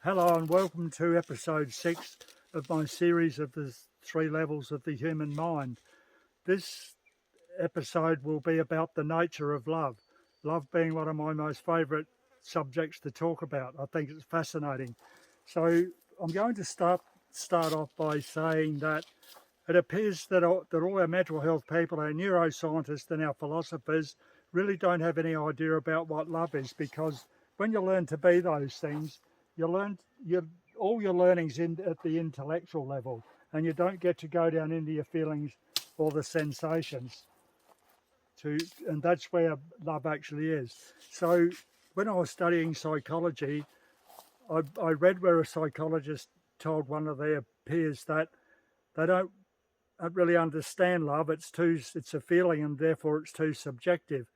Hello and welcome to episode 6 of my series of the 3 levels of the human mind. This episode will be about the nature of love. Love being one of my most favourite subjects to talk about. I think it's fascinating. So I'm going to start off by saying that it appears that all our mental health people, our neuroscientists and our philosophers really don't have any idea about what love is, because when you learn to be those things, you learn all your learning's at the intellectual level, and you don't get to go down into your feelings or the sensations. And that's where love actually is. So when I was studying psychology, I read where a psychologist told one of their peers that they don't really understand love. It's a feeling, and therefore it's too subjective.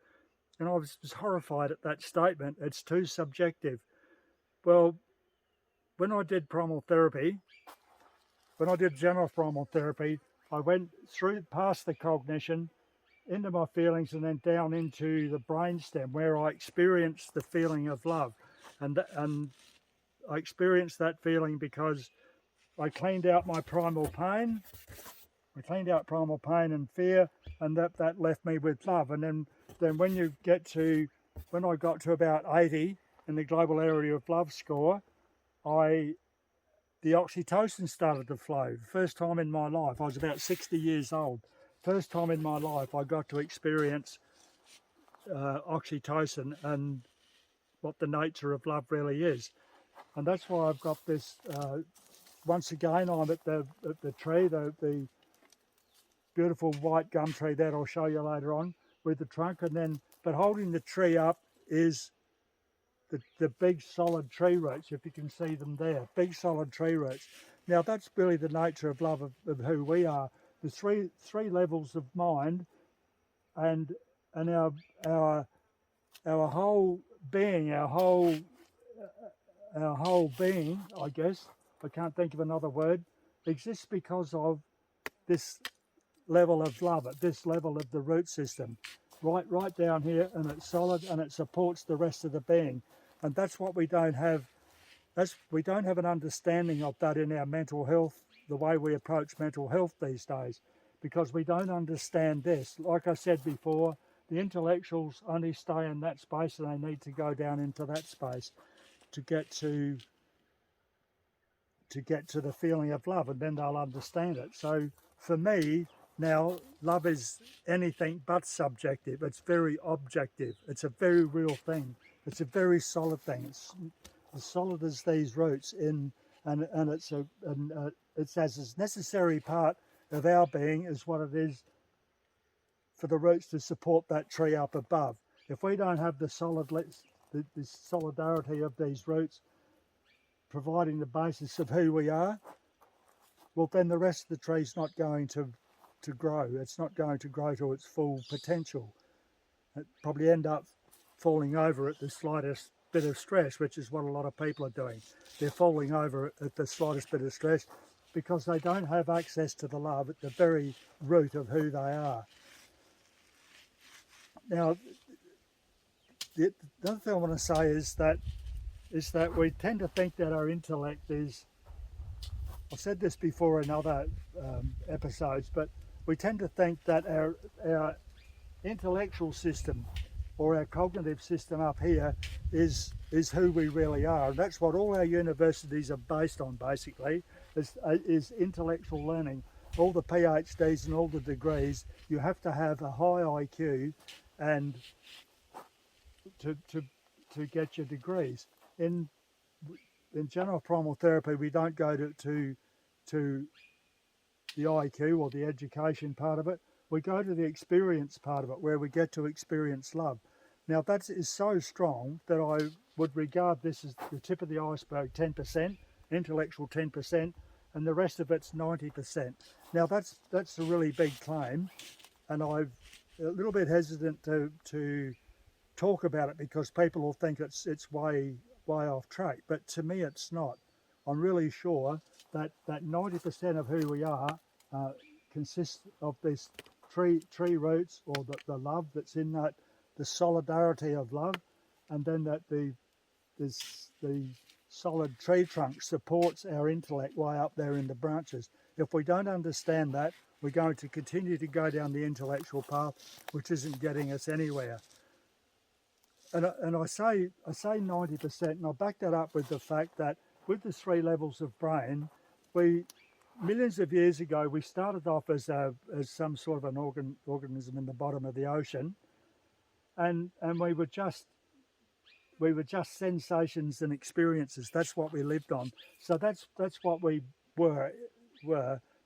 And I was horrified at that statement. It's too subjective. Well, when I did general primal therapy, I went through past the cognition, into my feelings, and then down into the brainstem, where I experienced the feeling of love. And I experienced that feeling because I cleaned out my primal pain. I cleaned out primal pain and fear, and that left me with love. And then when I got to about 80 in the global area of love score, the oxytocin started to flow. First time in my life. I was about 60 years old. First time in my life I got to experience oxytocin and what the nature of love really is. And that's why I've got this, once again, I'm at the tree, the beautiful white gum tree that I'll show you later on with the trunk, but holding the tree up is the big solid tree roots, if you can see them there, big solid tree roots. Now that's really the nature of love of who we are. The three levels of mind, and our whole being, our whole being, I guess, I can't think of another word, exists because of this level of love, at this level of the root system, right down here, and it's solid and it supports the rest of the being. And that's what we don't have. We don't have an understanding of that in our mental health, the way we approach mental health these days, because we don't understand this. Like I said before, the intellectuals only stay in that space, and they need to go down into that space to get to the feeling of love, and then they'll understand it. So for me, now, love is anything but subjective. It's very objective. It's a very real thing. It's a very solid thing. It's as solid as these roots, and it's as a necessary part of our being as what it is for the roots to support that tree up above. If we don't have the solidarity of these roots providing the basis of who we are, well, then the rest of the tree's not going to grow. It's not going to grow to its full potential. It probably end up falling over at the slightest bit of stress, which is what a lot of people are doing. They're falling over at the slightest bit of stress because they don't have access to the love at the very root of who they are. Now, the other thing I want to say is that we tend to think that our intellect is, I've said this before in other episodes, but we tend to think that our intellectual system or our cognitive system up here is who we really are. And that's what all our universities are based on, basically, is intellectual learning. All the PhDs and all the degrees, you have to have a high IQ and to get your degrees. In general primal therapy, we don't go to the IQ or the education part of it. We go to the experience part of it, where we get to experience love. Now that is so strong that I would regard this as the tip of the iceberg, 10%, intellectual 10%, and the rest of it's 90%. Now that's a really big claim, and I'm a little bit hesitant to talk about it because people will think it's way off track, but to me it's not. I'm really sure that 90% of who we are consists of this tree roots, or the love that's in that, the solidarity of love, and then that the solid tree trunk supports our intellect way up there in the branches. If we don't understand that, we're going to continue to go down the intellectual path, which isn't getting us anywhere. And I say 90%, and I'll back that up with the fact that with the 3 levels of brain, millions of years ago, we started off as some sort of an organism in the bottom of the ocean, and we were just sensations and experiences. That's what we lived on. So that's what we were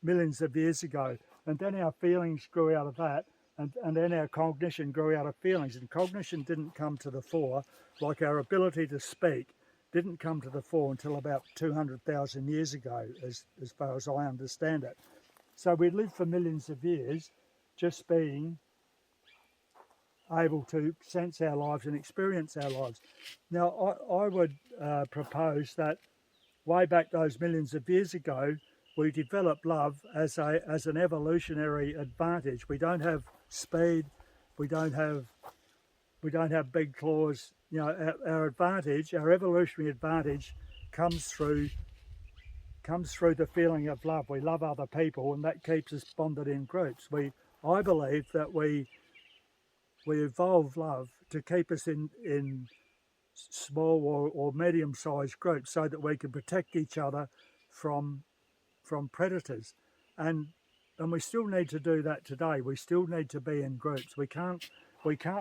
millions of years ago. And then our feelings grew out of that, and then our cognition grew out of feelings. And cognition didn't come to the fore, like our ability to speak didn't come to the fore until about 200,000 years ago, as far as I understand it. So we lived for millions of years just being able to sense our lives and experience our lives. Now, I would propose that way back those millions of years ago, we developed love as an evolutionary advantage. We don't have speed, we don't have big claws. You know, our advantage, our evolutionary advantage, comes through the feeling of love. We love other people, and that keeps us bonded in groups. I believe that we evolve love to keep us in small or medium-sized groups, so that we can protect each other from predators. And we still need to do that today. We still need to be in groups. We can't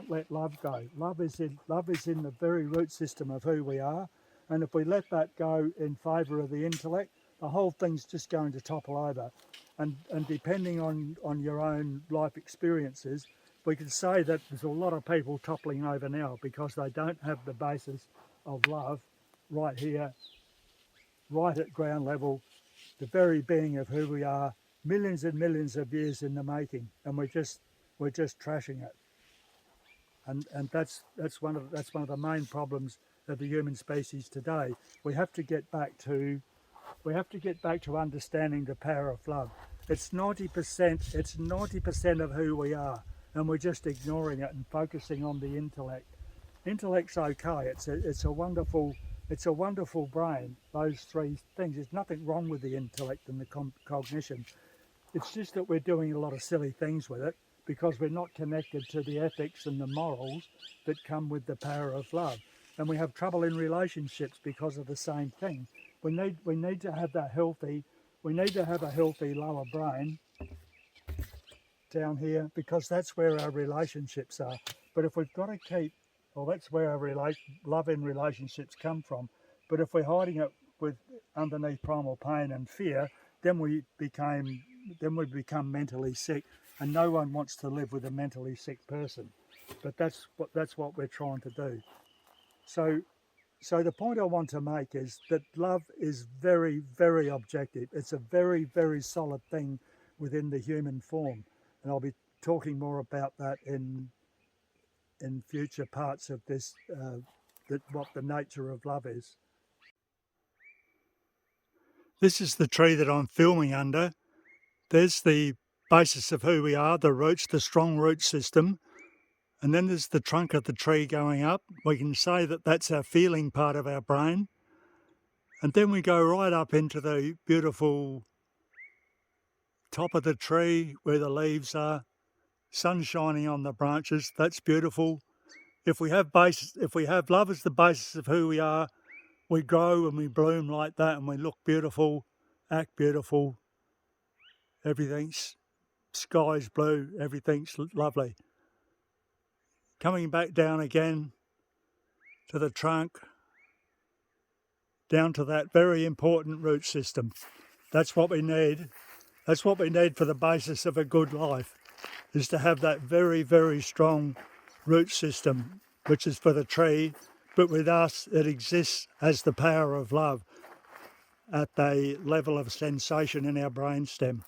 let love go. Love is in the very root system of who we are, and if we let that go in favour of the intellect, the whole thing's just going to topple over. And depending on your own life experiences, we can say that there's a lot of people toppling over now because they don't have the basis of love right here, right at ground level, the very being of who we are, millions and millions of years in the making, and we're just trashing it. And that's one of the main problems of the human species today. We have to get back to understanding the power of love. It's 90% of who we are, and we're just ignoring it and focusing on the intellect. Intellect's okay. It's a wonderful brain. Those 3 things. There's nothing wrong with the intellect and the cognition. It's just that we're doing a lot of silly things with it because we're not connected to the ethics and the morals that come with the power of love. And we have trouble in relationships because of the same thing. We need to have that healthy. We need to have a healthy lower brain down here, because that's where our relationships are. But if we've got to keep, well, that's where our love in relationships come from. But if we're hiding it with underneath primal pain and fear, then we become mentally sick, and no one wants to live with a mentally sick person. But that's what we're trying to do. So the point I want to make is that love is very, very objective. It's a very, very solid thing within the human form. And I'll be talking more about that in future parts of this, what the nature of love is. This is the tree that I'm filming under. There's the basis of who we are, the roots, the strong root system. And then there's the trunk of the tree going up. We can say that that's our feeling part of our brain. And then we go right up into the beautiful top of the tree where the leaves are, sun shining on the branches. That's beautiful. If we have love as the basis of who we are, we grow and we bloom like that, and we look beautiful, act beautiful. Everything's sky's blue, everything's lovely. Coming back down again to the trunk, down to that very important root system. That's what we need. That's what we need for the basis of a good life, is to have that very, very strong root system, which is for the tree, but with us it exists as the power of love at the level of sensation in our brainstem.